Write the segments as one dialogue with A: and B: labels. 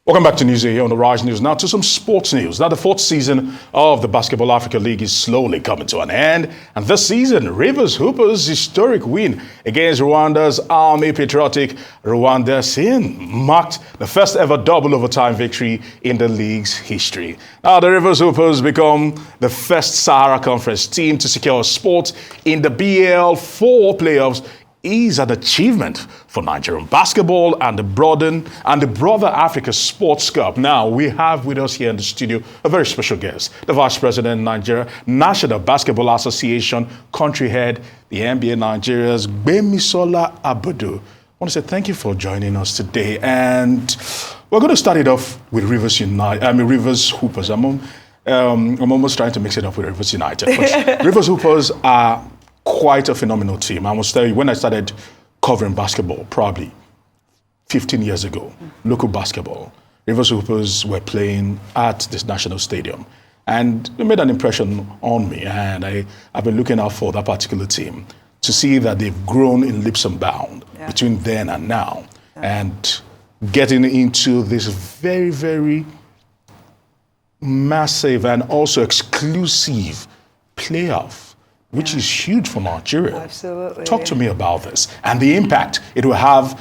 A: Welcome back to News here on the Rise News. Now to some sports news. Now the fourth season of the Basketball Africa League is slowly coming to an end. And this season, Rivers Hoopers' historic win against Rwanda's Army Patriotic Rwanda Sin marked the first ever double overtime victory in the league's history. Now the Rivers Hoopers become the first Sahara Conference team to secure a spot in the BAL4 playoffs. Is an achievement for Nigerian basketball and the broader Africa Sports Cup. Now, we have with us here in the studio a very special guest, the Vice President of Nigeria National Basketball Association country head, the NBA Nigeria's Gbemisola Abudu. I want to say thank you for joining us today. And we're going to start it off with Rivers Hoopers. I'm almost trying to mix it up with Rivers United. But Rivers Hoopers are quite a phenomenal team. I must tell you, when I started covering basketball, probably 15 years ago, local basketball, Rivers Hoopers were playing at this national stadium. And it made an impression on me. And I've been looking out for that particular team to see that they've grown in leaps and bounds between then and now. And getting into this very, very massive and also exclusive playoff, which is huge for Nigeria.
B: Absolutely.
A: Talk to me about this and the impact it will have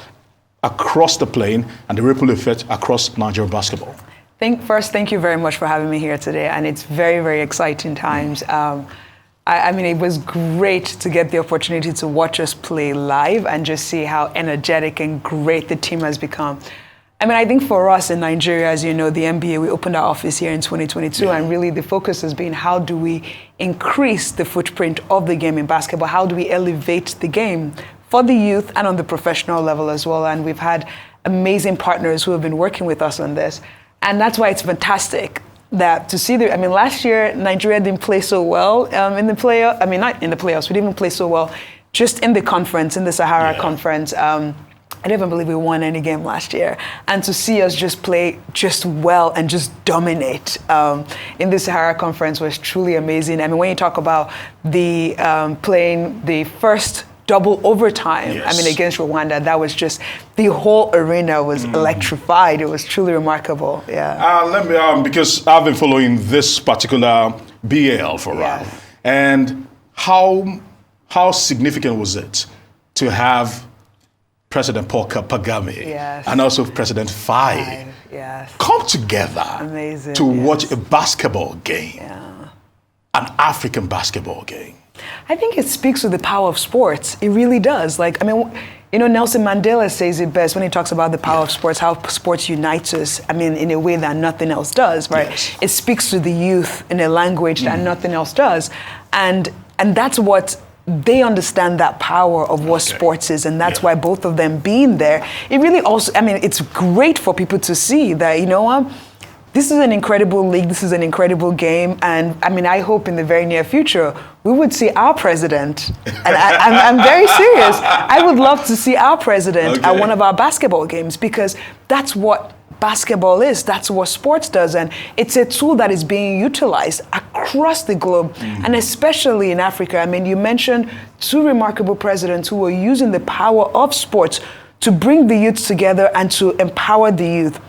A: across the plane and the ripple effect across Nigerian basketball.
B: Thank you very much for having me here today, and it's very, very exciting times. I mean, it was great to get the opportunity to watch us play live and just see how energetic and great the team has become. I mean, I think for us in Nigeria, as you know, the NBA, we opened our office here in 2022, and really the focus has been how do we increase the footprint of the game in basketball? How do we elevate the game for the youth and on the professional level as well? And we've had amazing partners who have been working with us on this. And that's why it's fantastic that to see last year, Nigeria didn't play so well in the playoffs. I mean, not in the playoffs, we didn't even play so well just in the conference, in the Sahara Conference. I don't even believe we won any game last year. And to see us just play just well and just dominate in the Sahara Conference was truly amazing. I mean, when you talk about the playing the first double overtime, against Rwanda, that was just, the whole arena was electrified. It was truly remarkable,
A: Let me, because I've been following this particular BAL for a while. And how significant was it to have President Paul Kagame and also President Faye come together to watch a basketball game, an African basketball game?
B: I think it speaks to the power of sports. It really does. Like, I mean, you know, Nelson Mandela says it best when he talks about the power of sports, how sports unites us, I mean, in a way that nothing else does, right? It speaks to the youth in a language that nothing else does. And that's what they understand, that power of what sports is, and that's why both of them being there, it really also, I mean, it's great for people to see that, you know what, this is an incredible league, this is an incredible game, and I mean, I hope in the very near future, we would see our president, and I'm very serious, I would love to see our president at one of our basketball games, because that's what basketball is, that's what sports does, and it's a tool that is being utilized across the globe, and especially in Africa. I mean, you mentioned two remarkable presidents who were using the power of sports to bring the youth together and to empower the youth.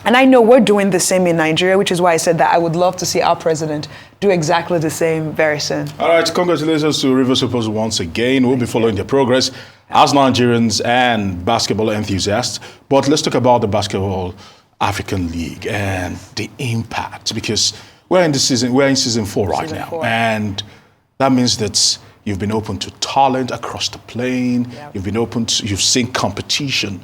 B: And I know we're doing the same in Nigeria, which is why I said that I would love to see our president do exactly the same very soon. All
A: right, congratulations to Rivers Hoopers once again. We'll be following their progress as Nigerians and basketball enthusiasts. But let's talk about the Basketball African League and the impact, because we're in season 4 right now. And that means that you've been open to talent across the plane. You've seen competition.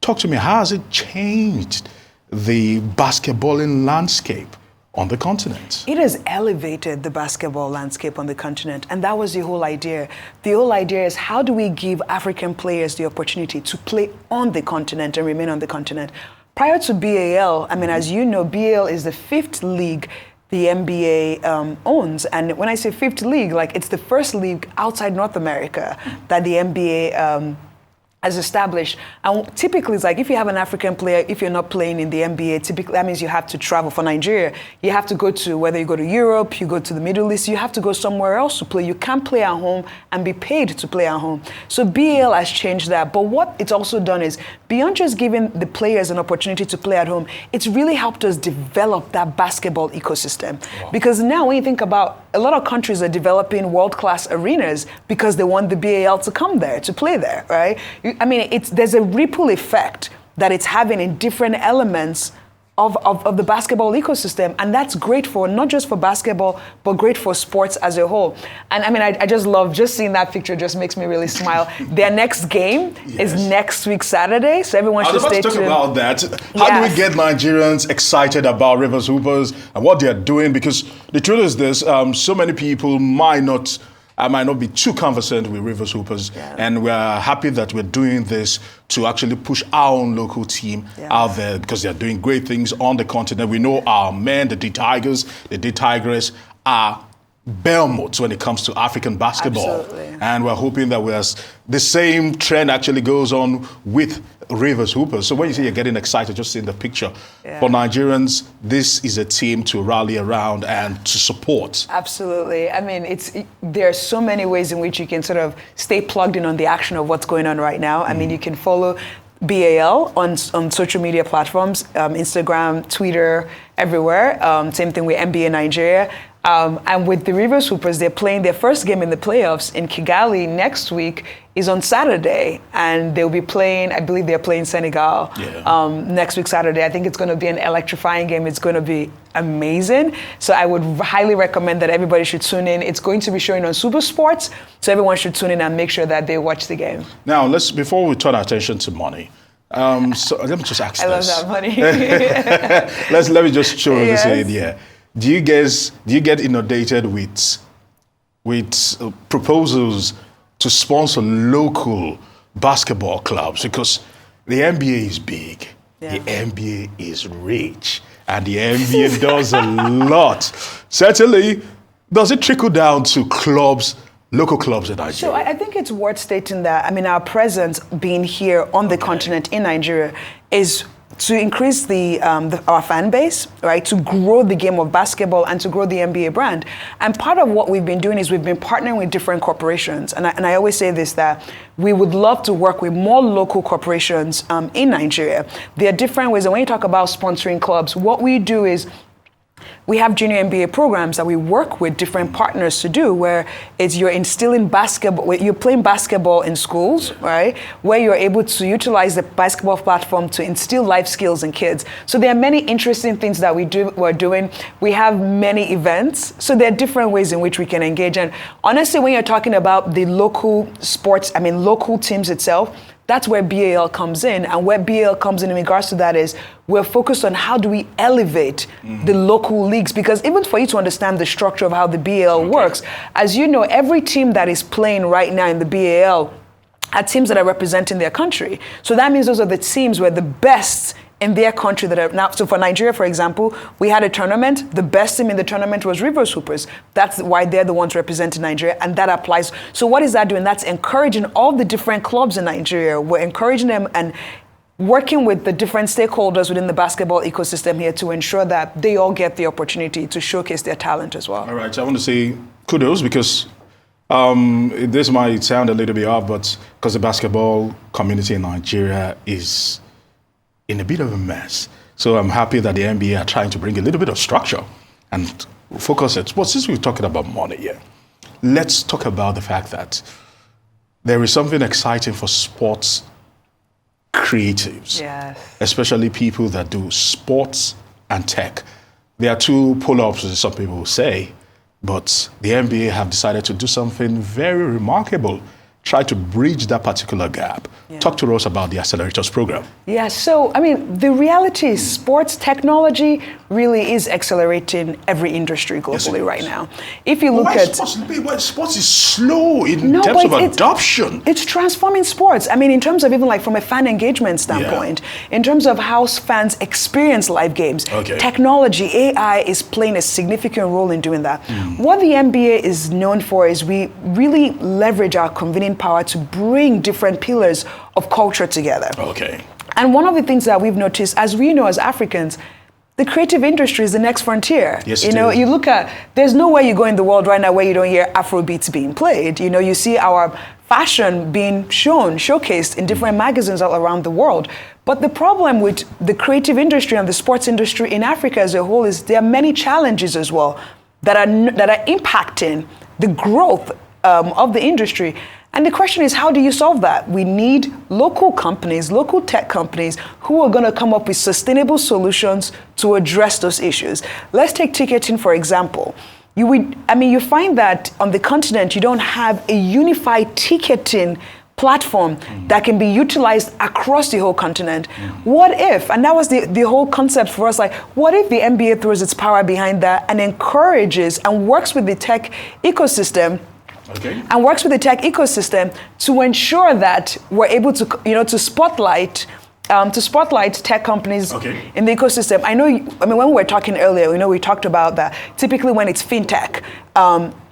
A: Talk to me, how has it changed the basketballing landscape on the continent?
B: It has elevated the basketball landscape on the continent, and that was the whole idea. The whole idea is, how do we give African players the opportunity to play on the continent and remain on the continent? Prior to BAL, I mean, as you know, BAL is the 5th league the NBA owns. And when I say 5th league, like, it's the first league outside North America that the NBA as established. And typically it's like if you have an African player, if you're not playing in the NBA, typically that means you have to travel. For Nigeria, you have to go to, whether you go to Europe, you go to the Middle East, you have to go somewhere else to play. You can't play at home and be paid to play at home. So BAL has changed that. But what it's also done is, beyond just giving the players an opportunity to play at home, it's really helped us develop that basketball ecosystem. Wow. Because now when you think about, a lot of countries are developing world-class arenas because they want the BAL to come there, to play there, right? There's a ripple effect that it's having in different elements of the basketball ecosystem, and that's great for not just for basketball, but great for sports as a whole. And I just love just seeing that picture. Just makes me really smile. Their next game is next week Saturday, so everyone should stay tuned.
A: I was about to talk about that. How do we get Nigerians excited about Rivers Hoopers and what they're doing? Because the truth is this: so many people might not be too conversant with Rivers Hoopers, and we're happy that we're doing this to actually push our own local team out there, because they're doing great things on the continent. We know our men, the D Tigers, the D Tigress, are behemoths when it comes to African basketball.
B: Absolutely.
A: And we're hoping that the same trend actually goes on with Rivers Hoopers. So when you say you're getting excited, just seeing the picture, for Nigerians, this is a team to rally around and to support.
B: Absolutely. There are so many ways in which you can sort of stay plugged in on the action of what's going on right now. You can follow BAL on social media platforms, Instagram, Twitter, everywhere. Same thing with NBA Nigeria. And with the Rivers Hoopers, they're playing their first game in the playoffs in Kigali next week is on Saturday. And they'll be playing, I believe they're playing Senegal next week, Saturday. I think it's going to be an electrifying game. It's going to be amazing. So I would highly recommend that everybody should tune in. It's going to be showing on Super Sports. So everyone should tune in and make sure that they watch the game.
A: Now, before we turn our attention to money, so let me just ask this. I
B: love that money.
A: Let me just show this idea. Do you get inundated with proposals to sponsor local basketball clubs? Because the NBA is big, the NBA is rich, and the NBA does a lot. Certainly, does it trickle down to clubs, local clubs in Nigeria?
B: So I think it's worth stating that, our presence being here on the continent in Nigeria is to increase our fan base, right? To grow the game of basketball and to grow the NBA brand. And part of what we've been doing is we've been partnering with different corporations. And I always say this, that we would love to work with more local corporations in Nigeria. There are different ways. And when you talk about sponsoring clubs, what we do is we have junior NBA programs that we work with different partners to do, where you're instilling basketball, you're playing basketball in schools, right? Where you're able to utilize the basketball platform to instill life skills in kids. So there are many interesting things that we're doing. We have many events. So there are different ways in which we can engage. And honestly, when you're talking about the local sports, local teams itself, that's where BAL comes in. And where BAL comes in regards to that is we're focused on how do we elevate the local leagues. Because even for you to understand the structure of how the BAL works, as you know, every team that is playing right now in the BAL are teams that are representing their country. So that means those are the teams where the best in their country that are now. So for Nigeria, for example, we had a tournament. The best team in the tournament was Rivers Hoopers. That's why they're the ones representing Nigeria, and that applies. So what is that doing? That's encouraging all the different clubs in Nigeria. We're encouraging them and working with the different stakeholders within the basketball ecosystem here to ensure that they all get the opportunity to showcase their talent as well.
A: All right, so I want to say kudos, because this might sound a little bit odd, but because the basketball community in Nigeria is in a bit of a mess. So I'm happy that the NBA are trying to bring a little bit of structure and focus it. Well, since we're talking about money here, let's talk about the fact that there is something exciting for sports creatives, especially people that do sports and tech. There are two polar opposites, some people will say, but the NBA have decided to do something very remarkable, try to bridge that particular gap. Talk to us about the Accelerators Program.
B: Yeah, so, the reality is sports technology really is accelerating every industry globally right now. If you look at...
A: Sports is slow in terms of adoption.
B: It's transforming sports. In terms of even from a fan engagement standpoint, in terms of how fans experience live games, technology, AI is playing a significant role in doing that. What the NBA is known for is we really leverage our convening power to bring different pillars of culture together.
A: Okay.
B: And one of the things that we've noticed, as we know as Africans, the creative industry is the next frontier.
A: Yes,
B: you know, you look at, there's nowhere you go in the world right now where you don't hear Afrobeats being played. You know, you see our fashion being showcased in different magazines all around the world. But the problem with the creative industry and the sports industry in Africa as a whole is there are many challenges as well that are impacting the growth of the industry. And the question is, how do you solve that? We need local companies, local tech companies who are going to come up with sustainable solutions to address those issues. Let's take ticketing, for example. You find that on the continent, you don't have a unified ticketing platform that can be utilized across the whole continent. What if, and that was the whole concept for us, like, what if the NBA throws its power behind that and encourages and works with the tech ecosystem and works with the tech ecosystem to ensure that we're able to, to spotlight tech companies in the ecosystem. When we were talking earlier, we talked about that typically when it's fintech,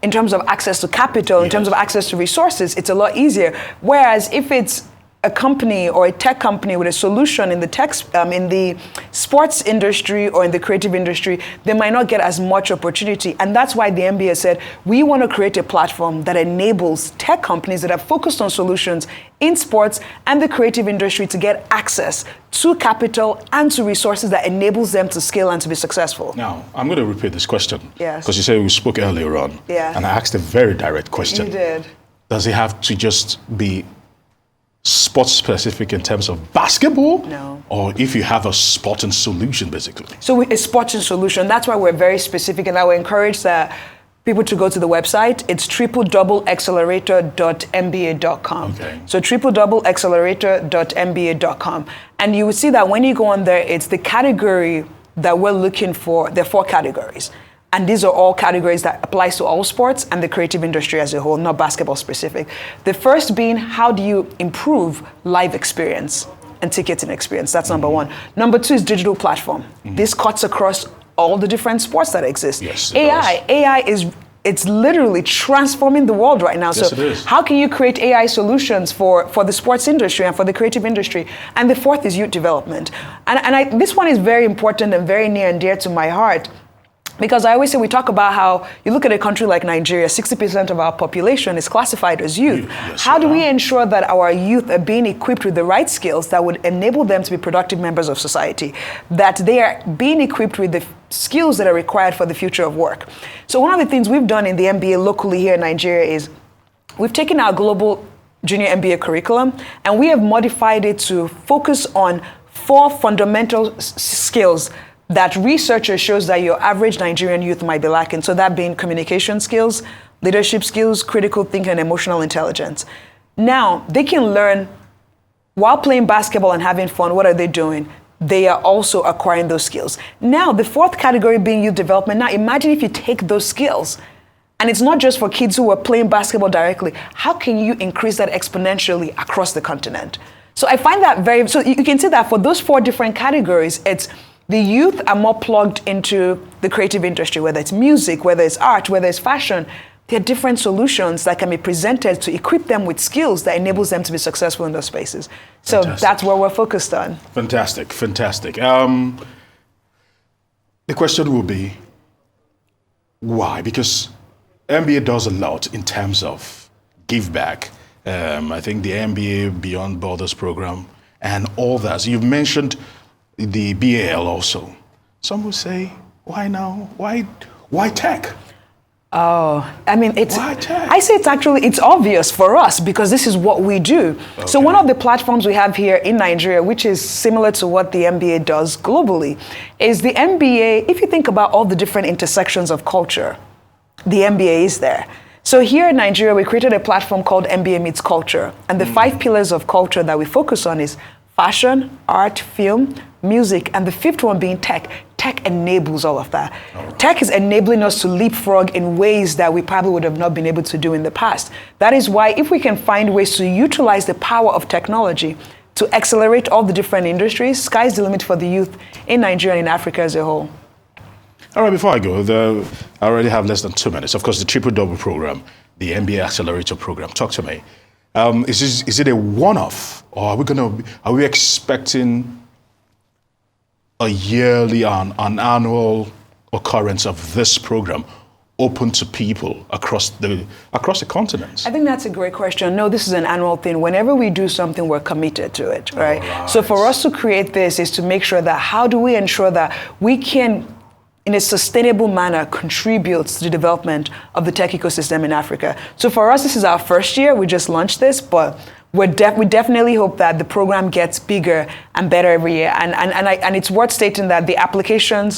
B: in terms of access to capital, in terms of access to resources, it's a lot easier. Whereas if it's a company or a tech company with a solution in the sports industry or in the creative industry, they might not get as much opportunity. And that's why the NBA said, we want to create a platform that enables tech companies that are focused on solutions in sports and the creative industry to get access to capital and to resources that enables them to scale and to be successful.
A: Now, I'm going to repeat this question.
B: Yes.
A: Because you said we spoke earlier on.
B: Yeah.
A: And I asked a very direct question.
B: You did.
A: Does it have to just be sports specific in terms of basketball?
B: No.
A: Or if you have a sporting solution, basically?
B: So a sporting solution, that's why we're very specific, and I would encourage people to go to the website. It's trickle-accelerator.mba.com.
A: Okay.
B: So trickle-accelerator.mba.com. And you will see that when you go on there, it's the category that we're looking for. There are 4 categories. And these are all categories that applies to all sports and the creative industry as a whole, not basketball specific. The first being, how do you improve live experience and ticketing experience? That's number 1. Number 2 is digital platform. This cuts across all the different sports that exist.
A: Yes,
B: AI it's literally transforming the world right now.
A: Yes,
B: so
A: it is.
B: how can you create AI solutions for the sports industry and for the creative industry? And the 4th is youth development. And this one is very important and very near and dear to my heart. Because I always say, we talk about how you look at a country like Nigeria, 60% of our population is classified as youth.
A: Yes,
B: how do we ensure that our youth are being equipped with the right skills that would enable them to be productive members of society? That they are being equipped with the skills that are required for the future of work. So one of the things we've done in the MBA locally here in Nigeria is we've taken our global junior MBA curriculum and we have modified it to focus on 4 fundamental skills that researchers shows that your average Nigerian youth might be lacking. So that being communication skills, leadership skills, critical thinking, and emotional intelligence. Now, they can learn while playing basketball and having fun. What are they doing? They are also acquiring those skills. Now, the 4th category being youth development. Now, imagine if you take those skills, and it's not just for kids who are playing basketball directly. How can you increase that exponentially across the continent? So I find that so you can see that for those 4 different categories, it's the youth are more plugged into the creative industry, whether it's music, whether it's art, whether it's fashion. There are different solutions that can be presented to equip them with skills that enables them to be successful in those spaces. So that's where we're focused on.
A: Fantastic, fantastic. The question will be, why? Because MBA does a lot in terms of give back. I think the MBA Beyond Borders program and all that. So you've mentioned the BAL also. Some will say, why now? Why tech?
B: Oh,
A: Why tech?
B: I say it's obvious for us because this is what we do. Okay. So one of the platforms we have here in Nigeria, which is similar to what the MBA does globally, is the MBA. If you think about all the different intersections of culture, the MBA is there. So here in Nigeria, we created a platform called MBA Meets Culture. And the 5 pillars of culture that we focus on is fashion, art, film, music, and the 5th one being tech. Tech enables all of that. Tech is enabling us to leapfrog in ways that we probably would have not been able to do in the past. That is why if we can find ways to utilize the power of technology to accelerate all the different industries, sky's the limit for the youth in Nigeria and in Africa as a whole.
A: All right, before I go, I already have less than 2 minutes. Of course, the triple-double program, the NBA Accelerator Program. Talk to me. Is it a one-off, or are we expecting a yearly, an annual occurrence of this program open to people across the continent?
B: I think that's a great question. No, this is an annual thing. Whenever we do something, we're committed to it, right?
A: Right.
B: So for us to create this is to make sure that how do we ensure that we can, in a sustainable manner, contribute to the development of the tech ecosystem in Africa. So for us, this is our first year. We just launched this, but we definitely hope that the program gets bigger and better every year. And it's worth stating that the application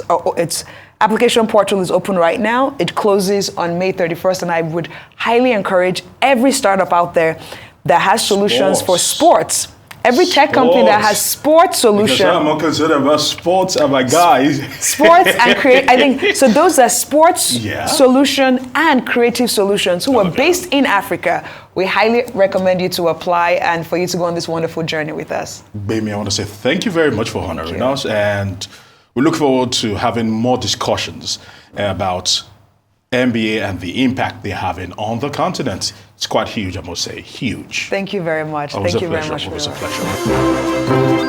B: portal is open right now. It closes on May 31st, and I would highly encourage every startup out there that has solutions for sports. Every tech company that has sports solutions.
A: Because I'm not concerned about sports, my guys.
B: Sports and create. I think so. Those are sports solution and creative solutions who are based in Africa. We highly recommend you to apply and for you to go on this wonderful journey with us.
A: Gbemi, I want to say thank you very much for honoring us, and we look forward to having more discussions about NBA and the impact they're having on the continent. It's quite huge, I must say, huge.
B: Thank you very much.
A: Thank you very much. It was a pleasure.